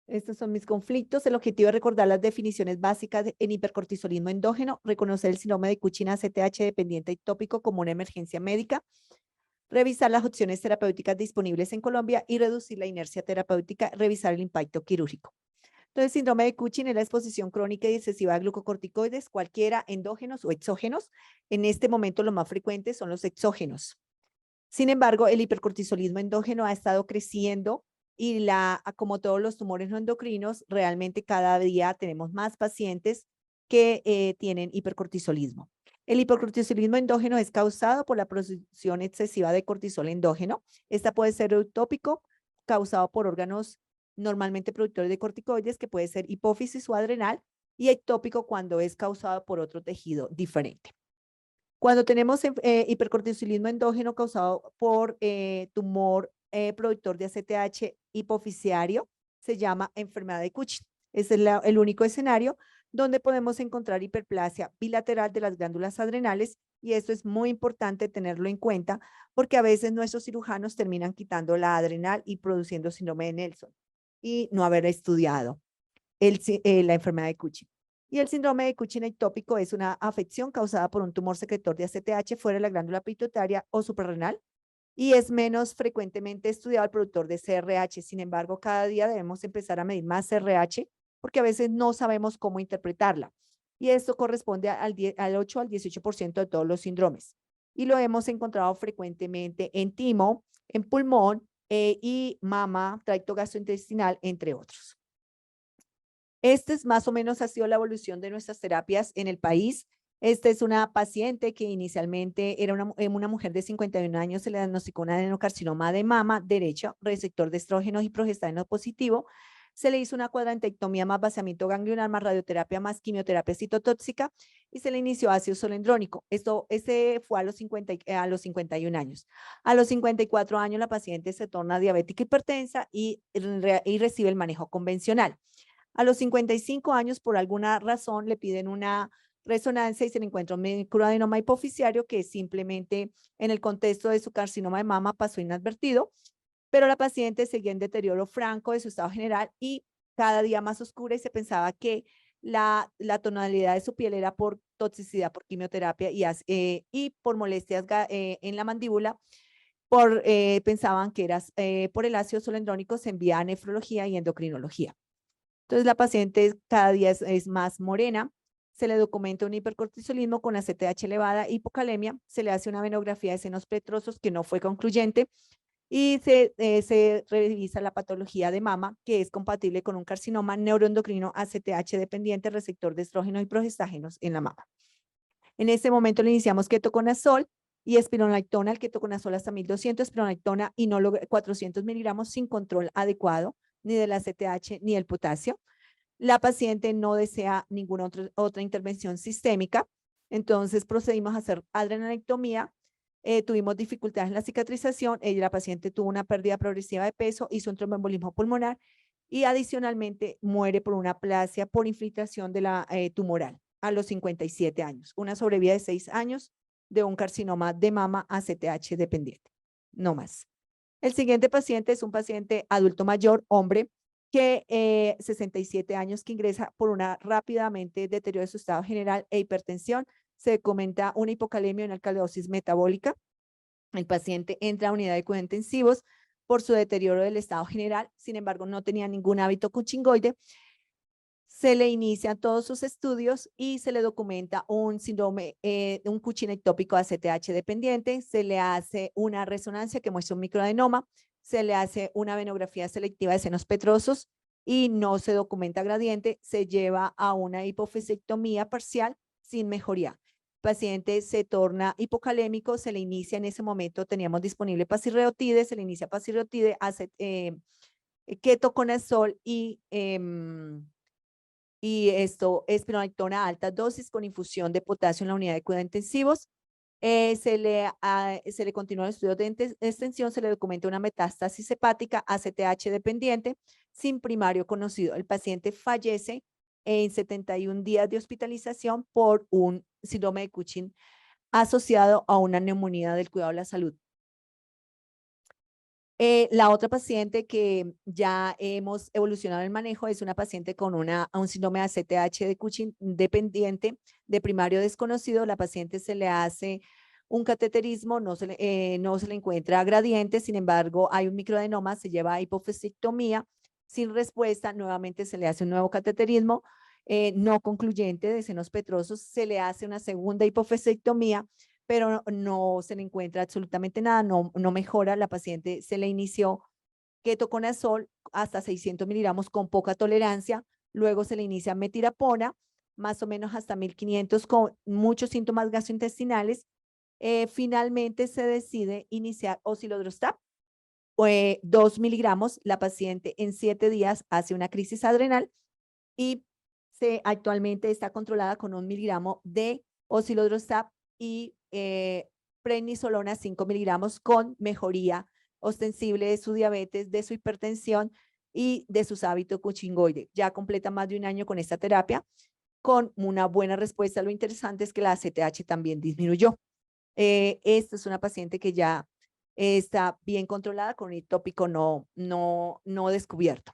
Estos son mis conflictos. El objetivo es recordar las definiciones básicas en hipercortisolismo endógeno, reconocer el síndrome de Cushing ACTH dependiente y tópico como una emergencia médica, revisar las opciones terapéuticas disponibles en Colombia y reducir la inercia terapéutica, revisar el impacto quirúrgico. Entonces, síndrome de Cushing es la exposición crónica y excesiva a glucocorticoides, cualquiera endógenos o exógenos. En este momento, los más frecuentes son los exógenos. Sin embargo, el hipercortisolismo endógeno ha estado creciendo y como todos los tumores no endocrinos, realmente cada día tenemos más pacientes que tienen hipercortisolismo. El hipercortisolismo endógeno es causado por la producción excesiva de cortisol endógeno. Esta puede ser eutópico, causado por órganos normalmente productores de corticoides, que puede ser hipófisis o adrenal, y ectópico cuando es causado por otro tejido diferente. Cuando tenemos hipercortisolismo endógeno causado por tumor productor de ACTH hipofisiario, se llama enfermedad de Cushing. Es el único escenario donde podemos encontrar hiperplasia bilateral de las glándulas adrenales, y esto es muy importante tenerlo en cuenta porque a veces nuestros cirujanos terminan quitando la adrenal y produciendo síndrome de Nelson y no haber estudiado la enfermedad de Cushing. Y el síndrome de Cushing ectópico es una afección causada por un tumor secretor de ACTH fuera de la glándula pituitaria o suprarrenal y es menos frecuentemente estudiado el productor de CRH. Sin embargo, cada día debemos empezar a medir más CRH porque a veces no sabemos cómo interpretarla. Y esto corresponde al 8 al 18% de todos los síndromes. Y lo hemos encontrado frecuentemente en timo, en pulmón y mama, tracto gastrointestinal, entre otros. Este es más o menos ha sido la evolución de nuestras terapias en el país. Esta es una paciente que inicialmente era una mujer de 51 años, se le diagnosticó un adenocarcinoma de mama derecha, receptor de estrógenos y progestágeno positivo. Se le hizo una cuadrantectomía más vaciamiento ganglionar más radioterapia más quimioterapia citotóxica y se le inició ácido solendrónico. Este fue a los 51 años. A los 54 años la paciente se torna diabética hipertensa y recibe el manejo convencional. A los 55 años, por alguna razón, le piden una resonancia y se le encuentra un microadenoma hipofisiario que simplemente en el contexto de su carcinoma de mama pasó inadvertido, pero la paciente seguía en deterioro franco de su estado general y cada día más oscura y se pensaba que la tonalidad de su piel era por toxicidad, por quimioterapia y por molestias en la mandíbula, pensaban que era por el ácido solendrónico, se envía a nefrología y endocrinología. Entonces la paciente cada día es más morena, se le documenta un hipercortisolismo con ACTH elevada, hipocalemia, se le hace una venografía de senos petrosos que no fue concluyente y se revisa la patología de mama que es compatible con un carcinoma neuroendocrino ACTH dependiente receptor de estrógenos y progestágenos en la mama. En este momento le iniciamos ketoconazol y espironolactona, el ketoconazol hasta 1200, espironolactona y no 400 miligramos sin control adecuado ni del ACTH ni el potasio. La paciente no desea ninguna otra intervención sistémica, entonces procedimos a hacer adrenalectomía, tuvimos dificultades en la cicatrización, la paciente tuvo una pérdida progresiva de peso, hizo un tromboembolismo pulmonar y adicionalmente muere por una aplasia por infiltración de la tumoral a los 57 años, una sobrevida de 6 años de un carcinoma de mama ACTH dependiente, no más. El siguiente paciente es un paciente adulto mayor, hombre, que 67 años, que ingresa por una rápidamente deterioro de su estado general e hipertensión. Se comenta una hipocalemia y una alcalosis metabólica. El paciente entra a unidad de cuidados intensivos por su deterioro del estado general. Sin embargo, no tenía ningún hábito cuchingoide. Se le inician todos sus estudios y se le documenta un síndrome, un Cushing ectópico ACTH dependiente, se le hace una resonancia que muestra un microadenoma, se le hace una venografía selectiva de senos petrosos y no se documenta gradiente, se lleva a una hipofisectomía parcial sin mejoría. El paciente se torna hipocalémico, se le inicia en ese momento, teníamos disponible pasirreotide, se le inicia pasirreotide, hace ketoconazol y esto es espironolactona a alta dosis con infusión de potasio en la unidad de cuidados intensivos. Se le continúa el estudio de extensión, se le documenta una metástasis hepática ACTH dependiente sin primario conocido. El paciente fallece en 71 días de hospitalización por un síndrome de Cushing asociado a una neumonía del cuidado de la salud. La otra paciente que ya hemos evolucionado el manejo es una paciente con un síndrome de ACTH de Cushing dependiente de primario desconocido. La paciente se le hace un cateterismo, no se le encuentra gradiente, sin embargo, hay un microadenoma, se lleva a hipofosectomía sin respuesta, nuevamente se le hace un nuevo cateterismo no concluyente de senos petrosos, se le hace una segunda hipofosectomía pero no se le encuentra absolutamente nada, no mejora. La paciente se le inició ketoconazol hasta 600 miligramos con poca tolerancia, luego se le inicia metirapona, más o menos hasta 1500 con muchos síntomas gastrointestinales. Finalmente se decide iniciar osilodrostat, 2 miligramos. La paciente en 7 días hace una crisis adrenal y actualmente está controlada con 1 miligramo de osilodrostat y prednisolona 5 miligramos con mejoría ostensible de su diabetes, de su hipertensión y de sus hábitos cuchingoide. Ya completa más de 1 año con esta terapia con una buena respuesta. Lo interesante es que la ACTH también disminuyó. Esta es una paciente que ya está bien controlada con el tópico no descubierto.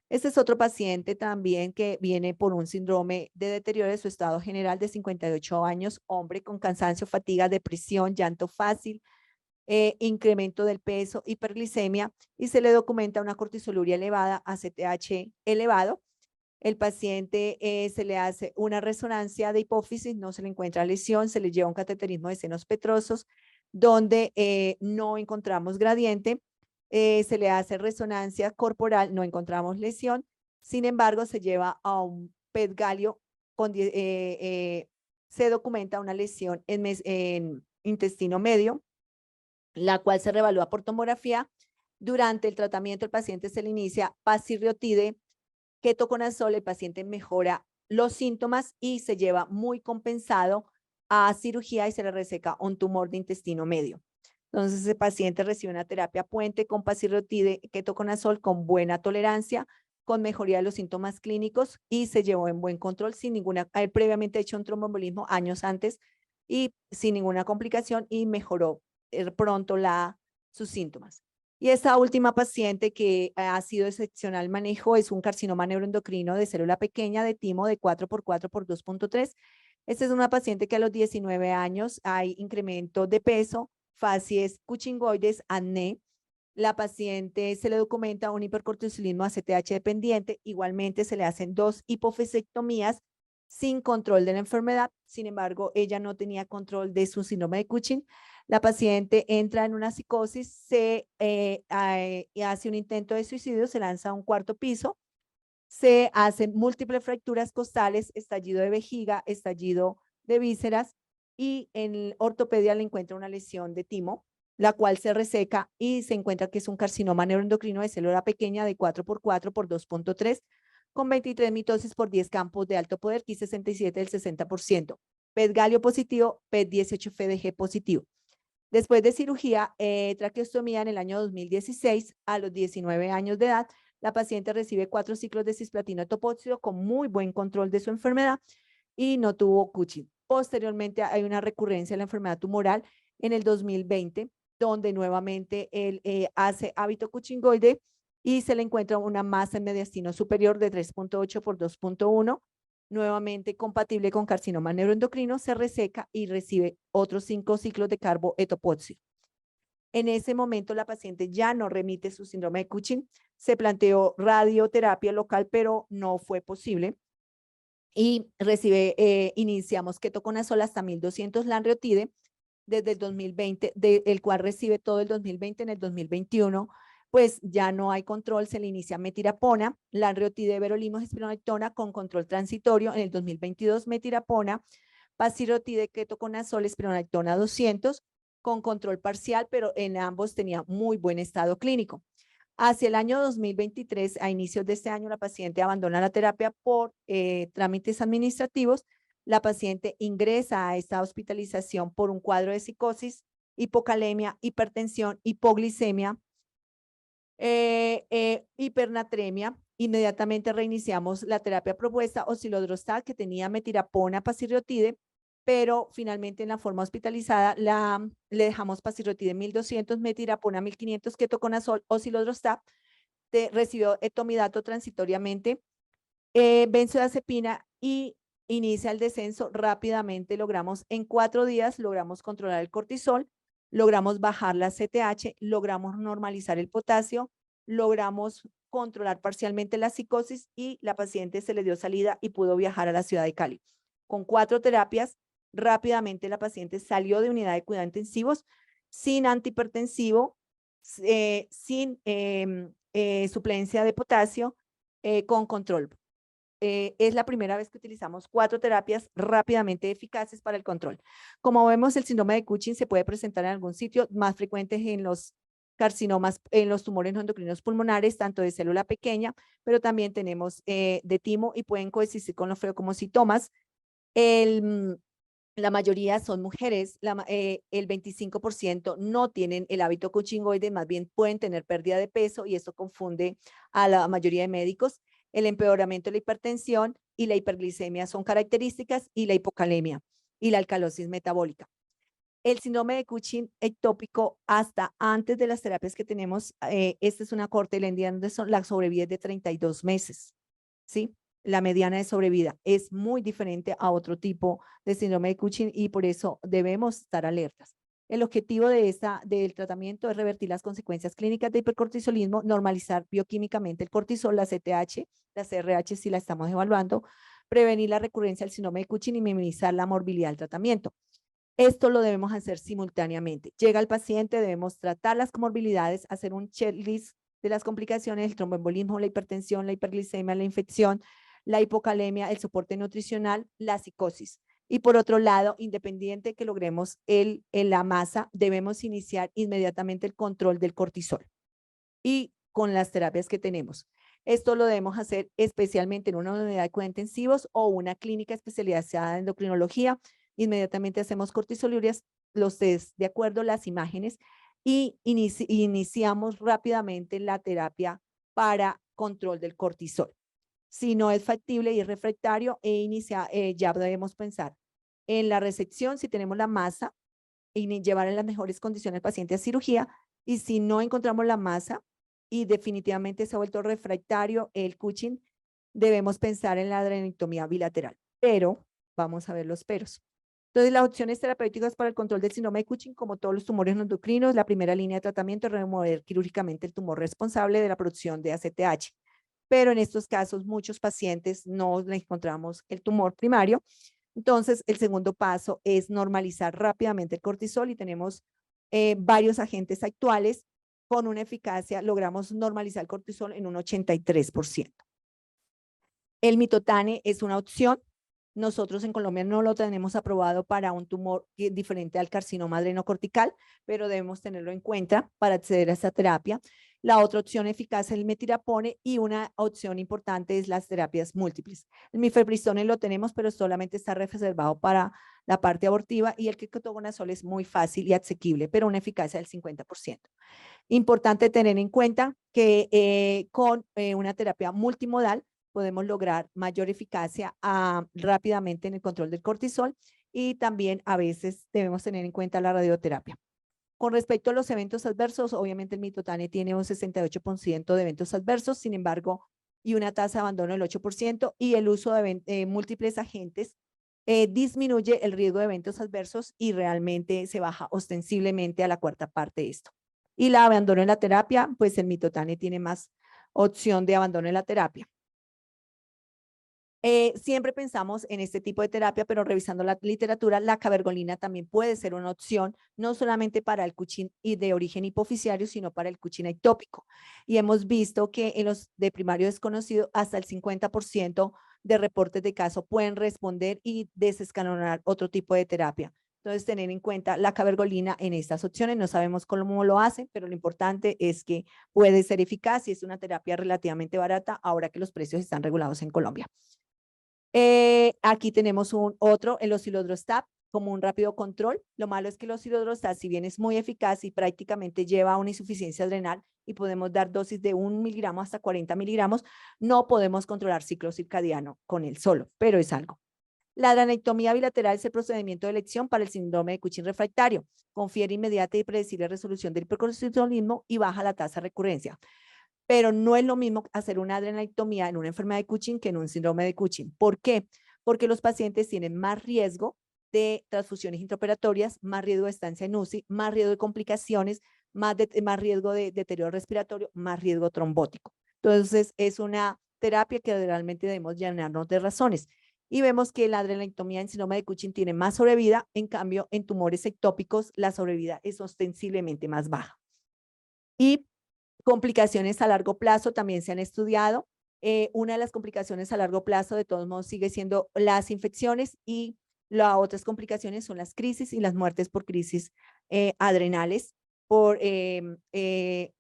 Este es otro paciente también que viene por un síndrome de deterioro de su estado general de 58 años, hombre con cansancio, fatiga, depresión, llanto fácil, incremento del peso, hiperglicemia y se le documenta una cortisoluria elevada, ACTH elevado. El paciente se le hace una resonancia de hipófisis, no se le encuentra lesión, se le lleva un cateterismo de senos petrosos donde no encontramos gradiente. Se le hace resonancia corporal, no encontramos lesión, sin embargo se lleva a un PET galio, se documenta una lesión en intestino medio, la cual se revalúa por tomografía. Durante el tratamiento el paciente se le inicia pasirriotide, ketoconazol, el paciente mejora los síntomas y se lleva muy compensado a cirugía y se le reseca un tumor de intestino medio. Entonces, ese paciente recibe una terapia puente con pasirriotide, ketoconazol con buena tolerancia, con mejoría de los síntomas clínicos y se llevó en buen control sin ninguna, previamente hecho un tromboembolismo años antes y sin ninguna complicación y mejoró pronto sus síntomas. Y esta última paciente que ha sido excepcional manejo es un carcinoma neuroendocrino de célula pequeña de timo de 4x4x2.3. Esta es una paciente que a los 19 años hay incremento de peso, facies cuchingoides, acné. La paciente se le documenta un hipercortisolismo ACTH dependiente. Igualmente se le hacen 2 hipofosectomías sin control de la enfermedad. Sin embargo, ella no tenía control de su síndrome de Cushing. La paciente entra en una psicosis, hace un intento de suicidio, se lanza a un 4º piso, se hacen múltiples fracturas costales, estallido de vejiga, estallido de vísceras y en ortopedia le encuentra una lesión de timo, la cual se reseca y se encuentra que es un carcinoma neuroendocrino de célula pequeña de 4x4x2.3 con 23 mitosis por 10 campos de alto poder, Ki67 del 60%, PET galio positivo, PET 18 FDG positivo. Después de cirugía, traqueostomía en el año 2016, a los 19 años de edad, la paciente recibe 4 ciclos de cisplatino etoposio con muy buen control de su enfermedad y no tuvo Cushing. Posteriormente hay una recurrencia de la enfermedad tumoral en el 2020, donde nuevamente él hace hábito cuchingoide y se le encuentra una masa en mediastino superior de 3.8 por 2.1, nuevamente compatible con carcinoma neuroendocrino, se reseca y recibe otros 5 ciclos de carboetopoxio. En ese momento la paciente ya no remite su síndrome de Cushing, se planteó radioterapia local, pero no fue posible y iniciamos ketoconazol hasta 1200 lanreotide desde el 2020, el cual recibe todo el 2020. En el 2021 pues ya no hay control, se le inicia metirapona, lanreotide, everolimus, espironolactona con control transitorio. En el 2022 metirapona, pasirotide, ketoconazol, espironolactona 200 con control parcial, pero en ambos tenía muy buen estado clínico. Hacia el año 2023, a inicios de este año, la paciente abandona la terapia por trámites administrativos. La paciente ingresa a esta hospitalización por un cuadro de psicosis, hipocalemia, hipertensión, hipoglicemia, hipernatremia. Inmediatamente reiniciamos la terapia propuesta, osilodrostat, que tenía metirapona, pasirriotide, pero finalmente en la forma hospitalizada le dejamos pasirotide 1200, metirapona 1500, ketoconazol o cilodrostat, recibió etomidato transitoriamente, benzodiazepina y inicia el descenso rápidamente. Logramos en 4 días, logramos controlar el cortisol, logramos bajar la CTH, logramos normalizar el potasio, logramos controlar parcialmente la psicosis y la paciente se le dio salida y pudo viajar a la ciudad de Cali. Con 4 terapias, rápidamente la paciente salió de unidad de cuidados intensivos sin antihipertensivo, sin suplencia de potasio, con control. Es la primera vez que utilizamos 4 terapias rápidamente eficaces para el control. Como vemos, el síndrome de Cushing se puede presentar en algún sitio, más frecuentes en los carcinomas, en los tumores no endocrinos pulmonares, tanto de célula pequeña, pero también tenemos de timo y pueden coexistir con los feocomocitomas. La mayoría son mujeres, el 25% no tienen el hábito cushingoide, más bien pueden tener pérdida de peso y eso confunde a la mayoría de médicos. El empeoramiento de la hipertensión y la hiperglicemia son características y la hipocalemia y la alcalosis metabólica. El síndrome de Cushing ectópico hasta antes de las terapias que tenemos, esta es una corte de India donde la sobrevida es de 32 meses, ¿sí? La mediana de sobrevida es muy diferente a otro tipo de síndrome de Cushing y por eso debemos estar alertas. El objetivo del tratamiento es revertir las consecuencias clínicas de hipercortisolismo, normalizar bioquímicamente el cortisol, la CTH, la CRH si la estamos evaluando, prevenir la recurrencia del síndrome de Cushing y minimizar la morbilidad del tratamiento. Esto lo debemos hacer simultáneamente. Llega el paciente, debemos tratar las comorbilidades, hacer un checklist de las complicaciones, el tromboembolismo, la hipertensión, la hiperglicemia, la infección, la hipocalemia, el soporte nutricional, la psicosis. Y por otro lado, independiente que logremos la masa, debemos iniciar inmediatamente el control del cortisol y con las terapias que tenemos. Esto lo debemos hacer especialmente en una unidad de cuidados intensivos o una clínica especializada en endocrinología. Inmediatamente hacemos cortisolurias, los test de acuerdo a las imágenes y iniciamos rápidamente la terapia para control del cortisol. Si no es factible y es refractario, ya debemos pensar en la resección, si tenemos la masa, y llevar en las mejores condiciones al paciente a cirugía, y si no encontramos la masa y definitivamente se ha vuelto refractario el Cushing, debemos pensar en la adrenictomía bilateral. Pero, vamos a ver los peros. Entonces, las opciones terapéuticas para el control del síndrome de Cushing, como todos los tumores no endocrinos, la primera línea de tratamiento es remover quirúrgicamente el tumor responsable de la producción de ACTH. Pero en estos casos, muchos pacientes no le encontramos el tumor primario. Entonces, el segundo paso es normalizar rápidamente el cortisol y tenemos varios agentes actuales con una eficacia, logramos normalizar el cortisol en un 83%. El mitotane es una opción. Nosotros en Colombia no lo tenemos aprobado para un tumor diferente al carcinoma adrenocortical, pero debemos tenerlo en cuenta para acceder a esta terapia. La otra opción eficaz es el metirapone y una opción importante es las terapias múltiples. El mifepristone lo tenemos, pero solamente está reservado para la parte abortiva y el ketoconazol es muy fácil y asequible, pero una eficacia del 50%. Importante tener en cuenta que con una terapia multimodal podemos lograr mayor eficacia rápidamente en el control del cortisol y también a veces debemos tener en cuenta la radioterapia. Con respecto a los eventos adversos, obviamente el mitotane tiene un 68% de eventos adversos, sin embargo, y una tasa de abandono del 8%, y el uso de múltiples agentes disminuye el riesgo de eventos adversos y realmente se baja ostensiblemente a la cuarta parte de esto. Y la abandono en la terapia, pues el mitotane tiene más opción de abandono en la terapia. Siempre pensamos en este tipo de terapia, pero revisando la literatura, la cabergolina también puede ser una opción, no solamente para el Cushing y de origen hipofisiario, sino para el Cushing ectópico. Y hemos visto que en los de primario desconocido, hasta el 50% de reportes de caso pueden responder y desescalonar otro tipo de terapia. Entonces, tener en cuenta la cabergolina en estas opciones. No sabemos cómo lo hacen, pero lo importante es que puede ser eficaz y es una terapia relativamente barata ahora que los precios están regulados en Colombia. Aquí tenemos otro, el oscilodrostat, como un rápido control. Lo malo es que el oscilodrostat, si bien es muy eficaz y prácticamente lleva a una insuficiencia adrenal y podemos dar dosis de 1 miligramo hasta 40 miligramos, no podemos controlar ciclo circadiano con él solo, pero es algo. La adrenectomía bilateral es el procedimiento de elección para el síndrome de Cushing refractario. Confiere inmediata y predecible resolución del hipercortisolismo y baja la tasa de recurrencia. Pero no es lo mismo hacer una adrenectomía en una enfermedad de Cushing que en un síndrome de Cushing. ¿Por qué? Porque los pacientes tienen más riesgo de transfusiones intraoperatorias, más riesgo de estancia en UCI, más riesgo de complicaciones, más riesgo de deterioro respiratorio, más riesgo trombótico. Entonces, es una terapia que realmente debemos llenarnos de razones. Y vemos que la adrenectomía en síndrome de Cushing tiene más sobrevida, en cambio, en tumores ectópicos la sobrevida es ostensiblemente más baja. Y complicaciones a largo plazo también se han estudiado. Una de las complicaciones a largo plazo, de todos modos, sigue siendo las infecciones y las otras complicaciones son las crisis y las muertes por crisis adrenales, por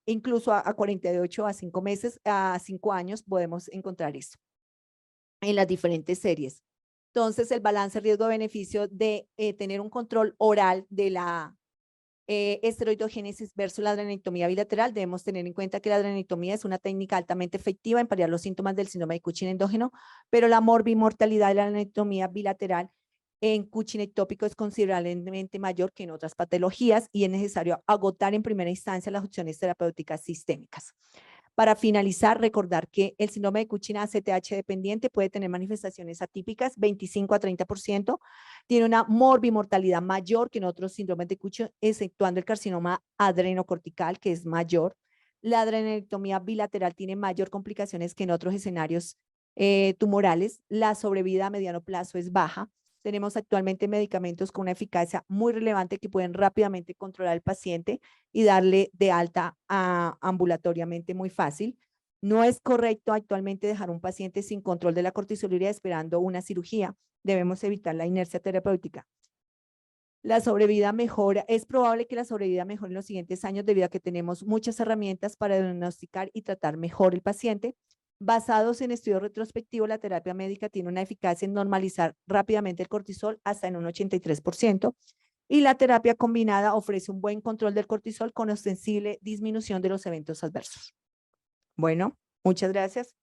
incluso a 48 a 5 meses, a 5 años podemos encontrar eso en las diferentes series. Entonces, el balance riesgo-beneficio de tener un control oral de la esteroidogénesis versus la adrenectomía bilateral, debemos tener en cuenta que la adrenectomía es una técnica altamente efectiva en paliar los síntomas del síndrome de Cushing endógeno, pero la morbimortalidad de la adrenectomía bilateral en Cushing ectópico es considerablemente mayor que en otras patologías y es necesario agotar en primera instancia las opciones terapéuticas sistémicas. Para finalizar, recordar que el síndrome de Cushing ACTH dependiente puede tener manifestaciones atípicas, 25 a 30%, tiene una morbimortalidad mayor que en otros síndromes de Cushing, exceptuando el carcinoma adrenocortical, que es mayor. La adrenectomía bilateral tiene mayor complicaciones que en otros escenarios tumorales. La sobrevida a mediano plazo es baja. Tenemos actualmente medicamentos con una eficacia muy relevante que pueden rápidamente controlar al paciente y darle de alta ambulatoriamente muy fácil. No es correcto actualmente dejar a un paciente sin control de la cortisoluria esperando una cirugía. Debemos evitar la inercia terapéutica. La sobrevida mejora, es probable que la sobrevida mejore en los siguientes años debido a que tenemos muchas herramientas para diagnosticar y tratar mejor el paciente. Basados en estudios retrospectivos, la terapia médica tiene una eficacia en normalizar rápidamente el cortisol hasta en un 83%, y la terapia combinada ofrece un buen control del cortisol con ostensible disminución de los eventos adversos. Bueno, muchas gracias.